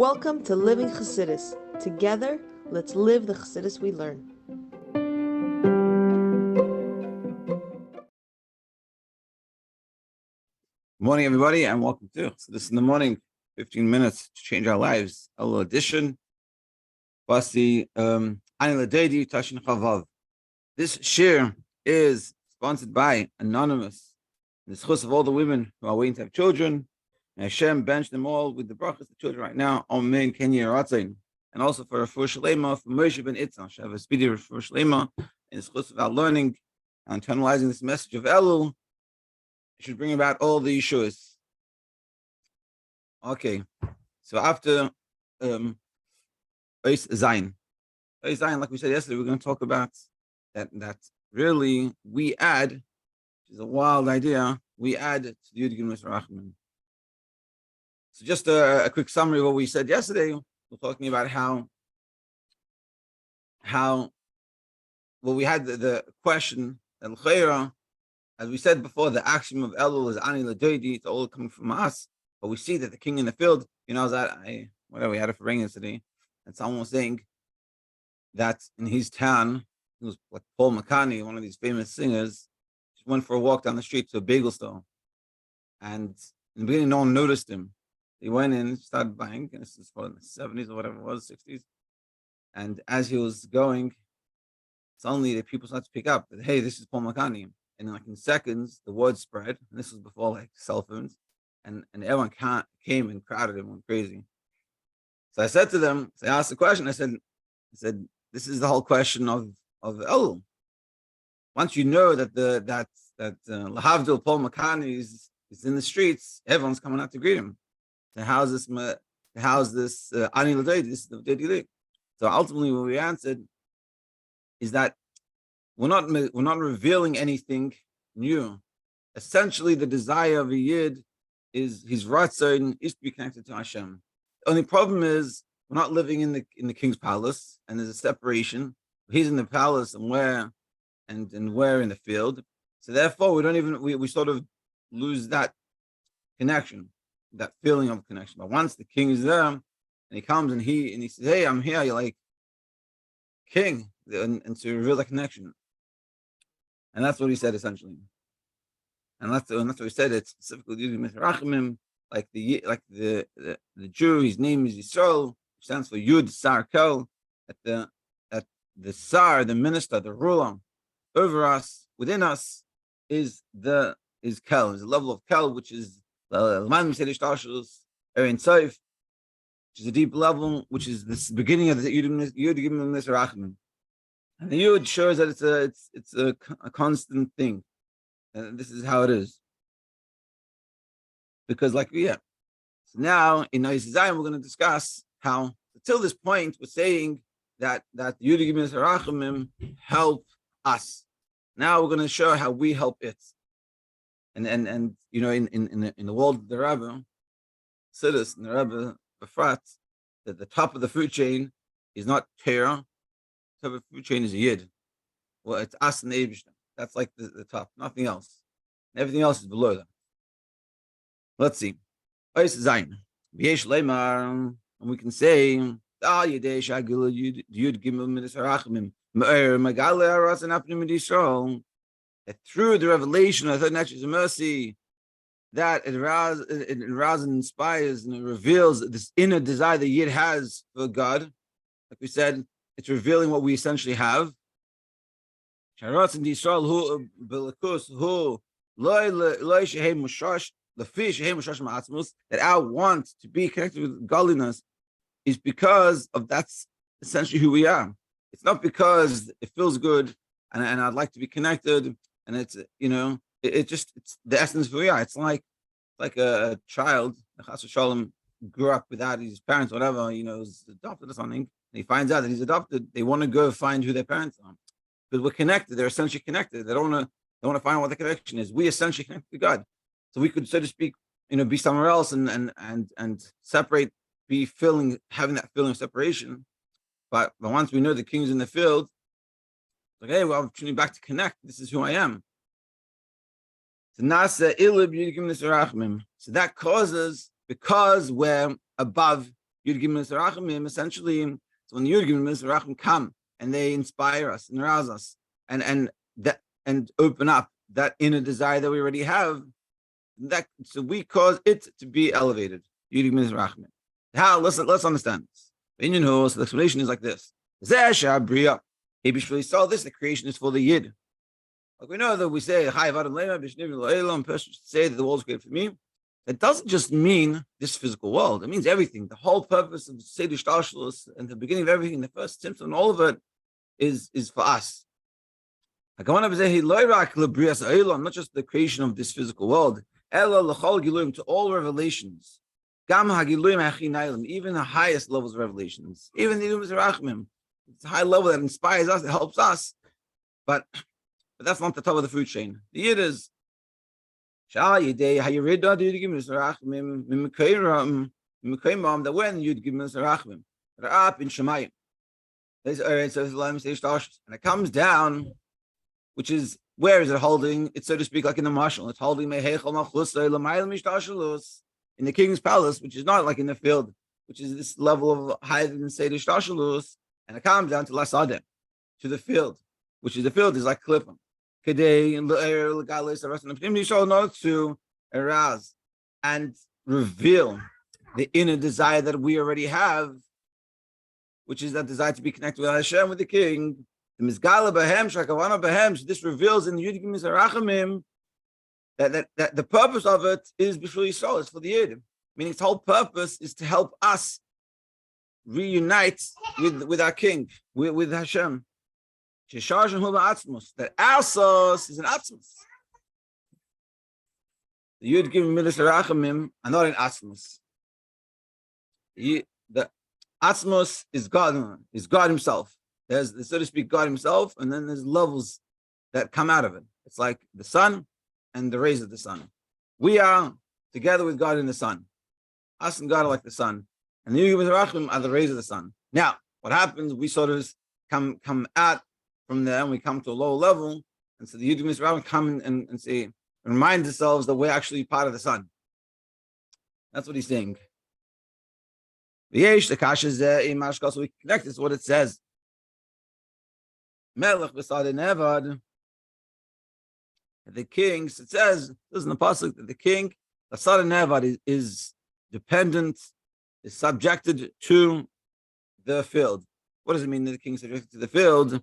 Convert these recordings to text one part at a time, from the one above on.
Welcome to Living Chassidus. Together, let's live the Chassidus we learn. Good morning, everybody, and welcome to this in the morning, 15 minutes to change our lives. A little addition. Basi Ledodi Tashin Chavav. This shir is sponsored by Anonymous. The zechus of all the women who are waiting to have children. And Hashem benched them all with the brachas of children right now. Amen. Kenya Ratzin. And also for Refuah sheleima for moshe ben itta. Should have a speedy Refuah sheleima in the zechus of our learning and internalizing this message of Elul. It should bring about all the issues. Okay, so after Zayin, like we said yesterday, we're going to talk about that really we add, which is a wild idea, we add to the Yud Gimel Rachman. So just a quick summary of what we said yesterday. We're talking about how well we had the question that l'chayra, as we said before, the axiom of Elul is ani Ledodi. It's all coming from us. But we see that the king in the field, we had it for rain yesterday, and someone was saying that in his town, it was like Paul McCartney, one of these famous singers, he went for a walk down the street to a bagel store. And in the beginning, no one noticed him. He went in, started buying, and this is for the 70s or whatever it was, 60s. And as he was going, suddenly the people started to pick up that, hey, this is Paul McCartney. And like in seconds, the word spread. And this was before like cell phones. And everyone came and crowded him, went crazy. So I said to them, I asked the question, I said, this is the whole question of Elul. Once you know that Lahavdil Paul McCartney is in the streets, everyone's coming out to greet him. To house this Ani Ledodi, this is the Ledodi. So ultimately what we answered is that we're not revealing anything new. Essentially, the desire of a Yid is his ratzon is to be connected to Hashem. The only problem is we're not living in the king's palace, and there's a separation. He's in the palace, and we're in the field. So therefore, we sort of lose that connection, that feeling of connection. But once the king is there, and he comes and he says, "Hey, I'm here." You're like king, and to reveal that connection. And that's what he said essentially. And that's what he said. It's specifically like the Jew. His name is Yisrael, which stands for Yud Sar Kel. That the Sar, the minister, the ruler over us, within us, is Kel. Is the level of Kel, which is which is a deep level, which is the beginning of the Yud Gimel Rachman. And the Yud shows that it's a constant thing. And this is how it is. Because So now in Zayin we're going to discuss how until this point we're saying that the Yud Gimel Rachman help us. Now we're going to show how we help it. And in the world of the Rebbe, Sidus and the Rebbe Befrat, that the top of the food chain is not Torah. The top of the food chain is a Yid. Well, it's us and the Eibishter. That's like the top, nothing else. Everything else is below that. Let's see. Zayin. Sheleima, and we can say, Yud Gimel Midas Harachimim, that through the revelation of the third natures of mercy, that it arouses and inspires and it reveals this inner desire that Yid has for God. Like we said, it's revealing what we essentially have. That our want to be connected with godliness is because of that's essentially who we are. It's not because it feels good and I'd like to be connected, and it's it's the essence of who we are. It's like a child, Chas v'shalom, grew up without his parents, whatever, is adopted or something, and he finds out that he's adopted. They want to go find who their parents are. Because we're connected, they're essentially connected. They don't want to find out what the connection is. We essentially connect to God. So we could, so to speak, be somewhere else and separate, having that feeling of separation. But once we know the king's in the field, it's like, hey, well, I'm tuning back to connect. This is who I am. So that causes, because we're above Yud Gimel Rachmim, essentially, so when the Yud Gimel Rachmim come and they inspire us and arouse us and open up that inner desire that we already have, so we cause it to be elevated. Yud Gimel Rachmim. How? Let's understand this. So the explanation is like this. He saw this, the creation is for the Yid. Like we know that we say, say that the world is created for me. It doesn't just mean this physical world. It means everything. The whole purpose of Seder Shtalshlus and the beginning of everything, the first symptom, all of it is for us. Not just the creation of this physical world, to all revelations. Even the highest levels of revelations, even the Rachmim, it's a high level that inspires us, that helps us, but that's not the top of the food chain. The Yid is that when Yud Gimel Rachmim, they're up in Shemayim, and it comes down, which is, where is it holding? It's, so to speak, like in the marshal, it's holding in the king's palace, which is not like in the field, which is this level of higher than Seder Shtashalus, and it comes down to Lasadeh, to the field, which is the field is like Klippim. Kedei and to arouse and reveal the inner desire that we already have, which is that desire to be connected with Hashem, with the King. The Mizgala Bahem, Shakavana Bahem. So this reveals in the Yud Gimel Rachmim that the purpose of it is before Yisrael, it's for the Yid. Meaning its whole purpose is to help us reunite with our King, with Hashem. That our source is an Atzmus. The Yud Gimel Rachmim are not in Atzmus. The Atzmus is God Himself. There's, so to speak, God Himself, and then there's levels that come out of it. It's like the sun and the rays of the sun. We are together with God in the sun. Us and God are like the sun. And the Yud Gimel Rachmim are the rays of the sun. Now, what happens, we sort of come out from there and we come to a lower level. And so the Yud Gimel Rachmim come and say, remind ourselves that we're actually part of the sun. That's what he's saying. The Kasha is so we connect this to what it says. Melech b'sadeh nevad. The king, it says, this is in the pasuk that the king, the Sadeh Nevad is dependent, is subjected to the field. What does it mean that the king is subjected to the field?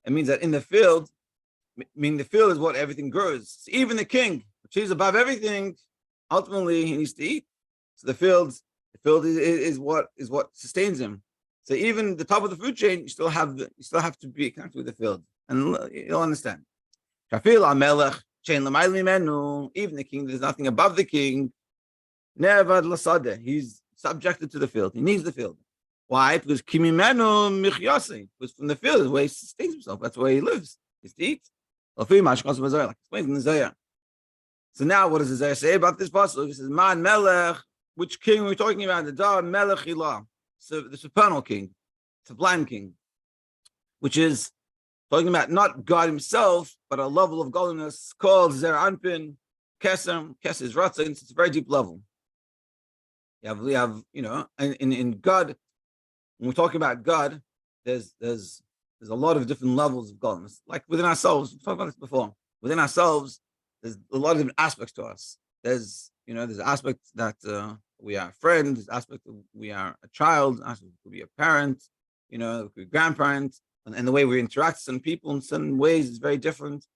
It means that in the field, meaning the field is what everything grows. So even the king, which is above everything, ultimately he needs to eat. So the field is what sustains him. So even the top of the food chain, you still have to be connected with the field, and you'll understand. Even the king, there's nothing above the king. He's subjected to the field. He needs the field. Why? Because from the field is where he sustains himself. That's where he lives. Is to eat. Like explains in the Zohar. So now, what does the Zohar say about this pasuk? It says, "Man Melech." Which king are we talking about? The Dar Melech Ilah. So the supernal king, sublime king, which is talking about not God Himself, but a level of godliness called Zer Anpin, Kesem. Kesem is Ratzin. It's a very deep level. We have, in God, when we're talking about God, there's a lot of different levels of godliness. Like within ourselves, we've talked about this before. Within ourselves, there's a lot of different aspects to us. There's an aspect that we are a friend. There's an aspect that we are a child. Aspect could be a parent. Could be a grandparent. And the way we interact with some people in certain ways is very different.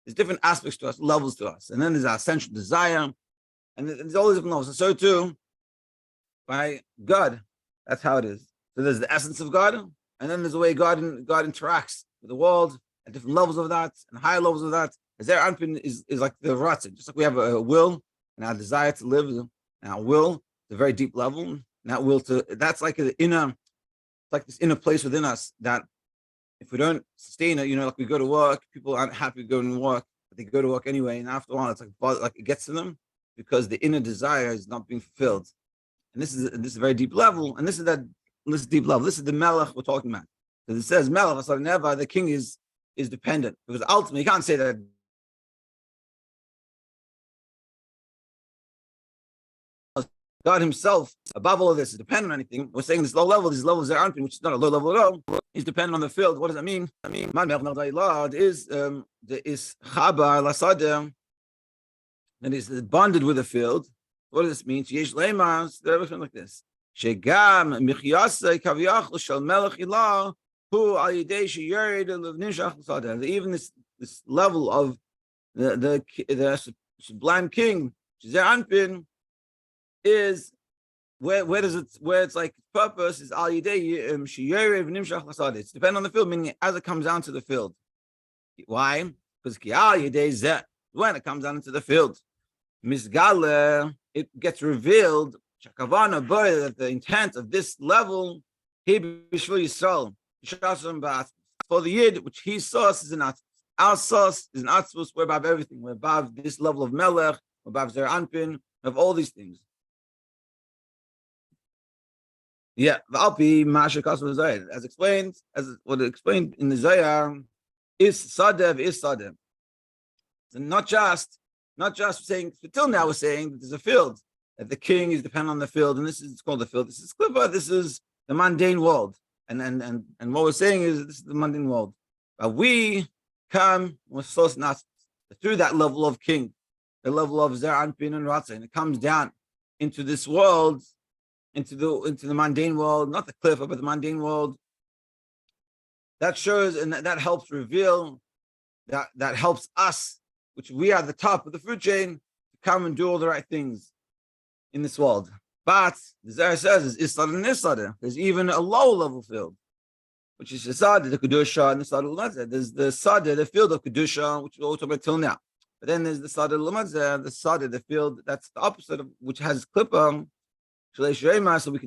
There's different aspects to us, levels to us. And then there's our essential desire. And there's all these different levels. And so too, by God, that's how it is. So there's the essence of God. And then there's the way God interacts with the world at different levels of that and higher levels of that. As their anpin is like the ratzin, just like we have a will and our desire to live, and our will, the very deep level, and that will that's like it's like this inner place within us that if we don't sustain it, like we go to work, people aren't happy going to work, but they go to work anyway, and after a while it's like it gets to them because the inner desire is not being fulfilled. And this is a very deep level, and this is deep level. This is the melech we're talking about. Because it says melech, the king is dependent, because ultimately you can't say that God himself, above all of this, is dependent on anything. We're saying this low level, these levels there aren't, which is not a low level at all, is dependent on the field. What does that mean? Is chabar lasadeh, that is bonded with the field. What does this mean? Sheleima, everything like this. Shegam michyasei kaviyach shel melech ilah hu al yidei sheyered levnimshach lasadeh. Even this level of the sublime king, Anpin, is where it's like purpose is al yidei sheyered levnimshach lasadeh. It's dependent on the field, meaning as it comes down to the field. Why? Because ki al yidei zeh, when it comes down into the field, misgale, it gets revealed that the intent of this level for the yid, which his source is an atzvus. Our source is an atzvus. We're above everything. We're above this level of melech. We're above zer anpin. Of all these things. Yeah, as explained, as what it explained in the Zohar, is sadev. So not just saying, until now we're saying that there's a field, that the king is dependent on the field, and it's called the field. This is klipa, this is the mundane world. And what we're saying is this is the mundane world. But we come with source not through that level of king, the level of zer anpin and ratzah, and it comes down into this world, into the mundane world, not the klipa, but the mundane world. That shows and that helps reveal, that helps us, which we are the top of the food chain, to come and do all the right things in this world. But the Zohar says is Isada and Isada. There's even a low level field, which is the Sada, the Kedusha, and the Sada L'Madzeh. There's the Sada, the field of Kedusha, which we'll talk about till now. But then there's the Sada L'Madzeh, the Sada, the field that's the opposite of which has Klippa, sheleima. So we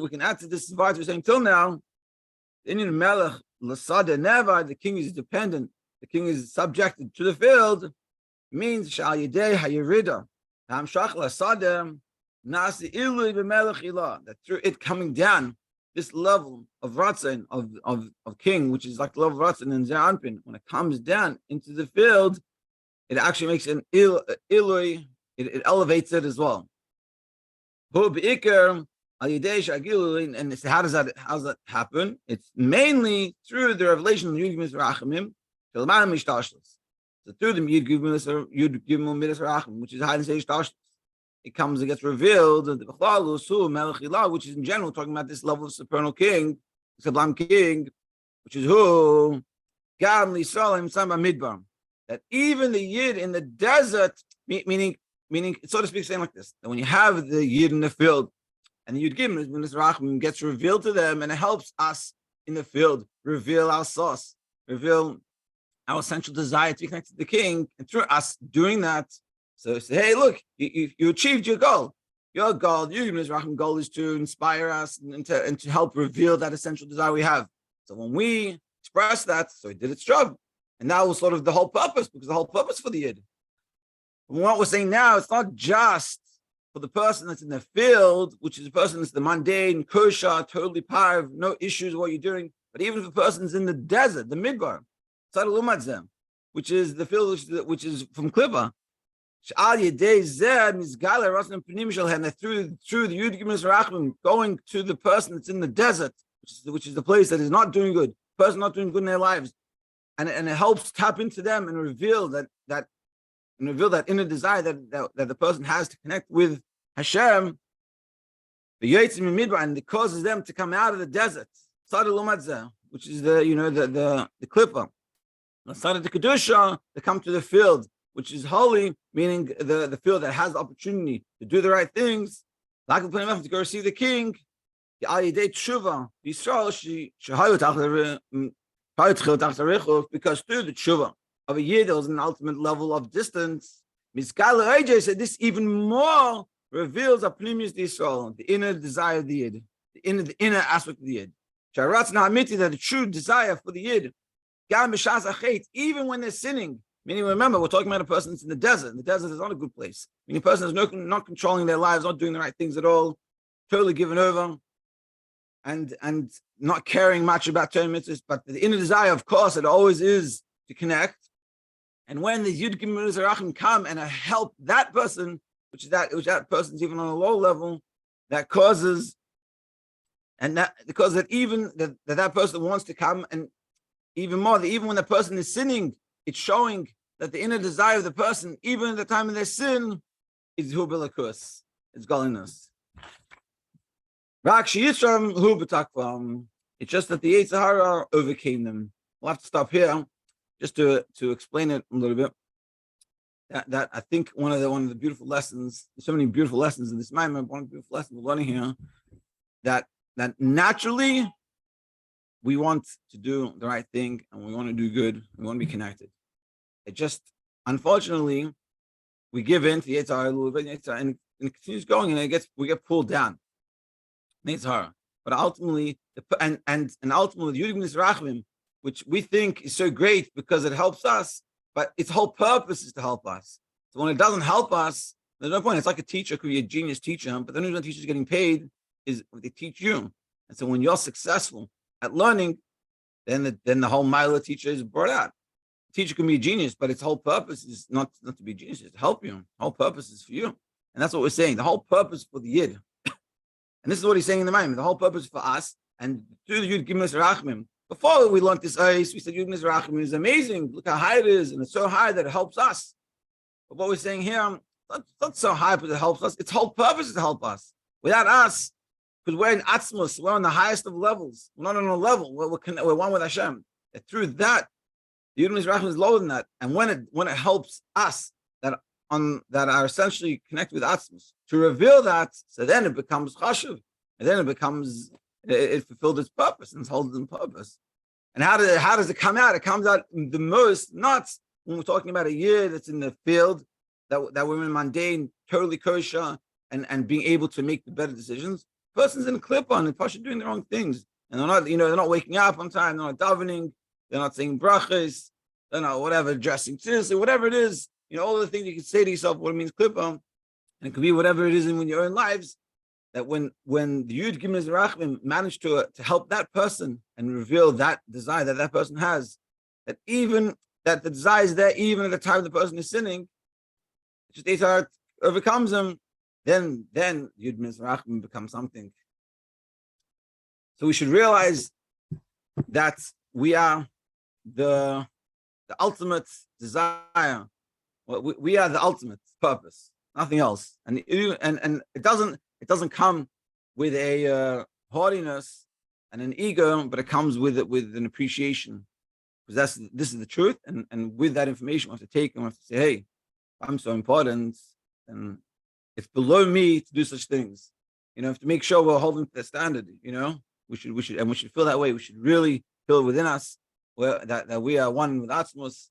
can add to this part we're saying till now. In Melech L'Sada Neva, the king is dependent, the king is subjected to the field. Means shal yedei hayirida hamshach lasadem nasi ilui b'melech ilah, that through it coming down this level of ratzon of king, which is like the level of ratzon and zer anpin, when it comes down into the field, it actually makes an ilui, it elevates it as well. Hu b'ikar al yedei shagilui, and how does that happen? It's mainly through the revelation of Yud Gimel Rachamim Shalman Mishtashlis. So through the Yud Gimel Midas Rachim, which is high and sage Tashlis, it comes and gets revealed, which is in general talking about this level of supernal king, sublime king, which is who Gam L'Yisrael Samba Midbar. That even the Yid in the desert, meaning, so to speak, saying like this, that when you have the Yid in the field, and the Yud Gimel Midas Rachim gets revealed to them, and it helps us in the field reveal our source, reveal our essential desire to be connected to the king, and through us doing that, so say, hey, look, you achieved your goal. Your goal, Yud Gimel goal is to inspire us and to help reveal that essential desire we have. So when we express that, so it did its job. And that was sort of the whole purpose, because the whole purpose for the Yid. And what we're saying now, it's not just for the person that's in the field, which is the person that's the mundane, kosher, totally parv, no issues with what you're doing, but even if the person's in the desert, the midbar, which is the field which is from Klipa. Through the Yud Gimel Rachim, going to the person that's in the desert, which is the place that is not doing good, person not doing good in their lives, and it helps tap into them and reveal that inner desire that the person has to connect with Hashem, and it causes them to come out of the desert, which is the Klipa. Started the Kedusha, they come to the field, which is holy, meaning the field that has the opportunity to do the right things. Like to go receive the king. Teshuvah, because through the Teshuvah of a Yid, there was an ultimate level of distance. Said this even more reveals the inner desire of the Yid, the inner aspect of the Yid. That the true desire for the Yid, even when they're sinning, meaning remember, we're talking about a person that's in the desert. The desert is not a good place. Meaning a person is not controlling their lives, not doing the right things at all, totally given over, and not caring much about Torah mitzvahs. But the inner desire, of course, it always is to connect. And when the Yud Gimel Rachim come and help that person, which that person's even on a low level, that causes, and that because that even that person wants to come, and even more, that even when the person is sinning, it's showing that the inner desire of the person, even at the time of their sin, is hubilikus, it's godliness. It's just that the yetzer hara overcame them. We'll have to stop here just to explain it a little bit. That I think one of the beautiful lessons, there's so many beautiful lessons in this moment. One of the beautiful lessons we're learning here, that naturally we want to do the right thing and we want to do good. We want to be connected. It just, unfortunately, we give in to the yetzer hara a little bit, and it continues going, and we get pulled down. Yetzer hara. But ultimately, ultimately, Yud Gimel Rachmim, which we think is so great because it helps us, but its whole purpose is to help us. So when it doesn't help us, there's no point. It's like a teacher could be a genius teacher, but the only reason the teacher's getting paid is if they teach you. And so when you're successful at learning, then the whole Mila teacher is brought out. The teacher can be a genius, but its whole purpose is not to be a genius, it's to help you. The whole purpose is for you. And that's what we're saying. The whole purpose for the Yid. And this is what he's saying in the mind. The whole purpose for us, and through the Yud Gimel Rachmim. Before we learned this ice, we said Yud Gimel Rachmim is amazing. Look how high it is, and it's so high that it helps us. But what we're saying here, it's not so high because it helps us. Its whole purpose is to help us. Without us, because we're in Atzmos, we're on the highest of levels. We're not on a level. We're one with Hashem. And through that, the Yud Gimel Rachmim is lower than that. And when it helps us that are essentially connected with Atzmos to reveal that, so then it becomes chashuv, and then it fulfilled its purpose and it's holding purpose. And how does it come out? It comes out the most, not when we're talking about a year that's in the field, that we're in mundane, totally kosher, and being able to make the better decisions. Person's in a clip on and Pasha doing the wrong things. And they're not waking up on time, they're not davening, they're not saying brachas, they're not whatever, dressing seriously, whatever it is, all the things you can say to yourself, what it means clip on. And it could be whatever it is in your own lives, that when the Yud Gimel Rachmim managed to help that person and reveal that desire that person has, that even that the desire is there, even at the time the person is sinning, just yetzer hara overcomes them, then Yud Gimel Rachmim becomes something. So we should realize that we are the ultimate desire. We are the ultimate purpose, nothing else. And it doesn't come with a haughtiness and an ego, but it comes with an appreciation, because this is the truth. And with that information, we have to take and we have to say, hey, I'm so important, and it's below me to do such things. To make sure we're holding to the standard. We should feel that way. We should really feel within us that we are one with Atzmos,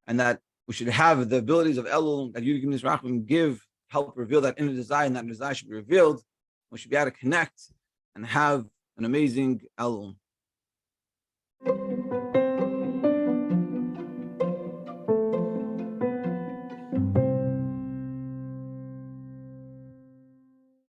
and that we should have the abilities of Elul that Yud Gimel Rachmim help reveal that inner desire, and that desire should be revealed. We should be able to connect and have an amazing Elul.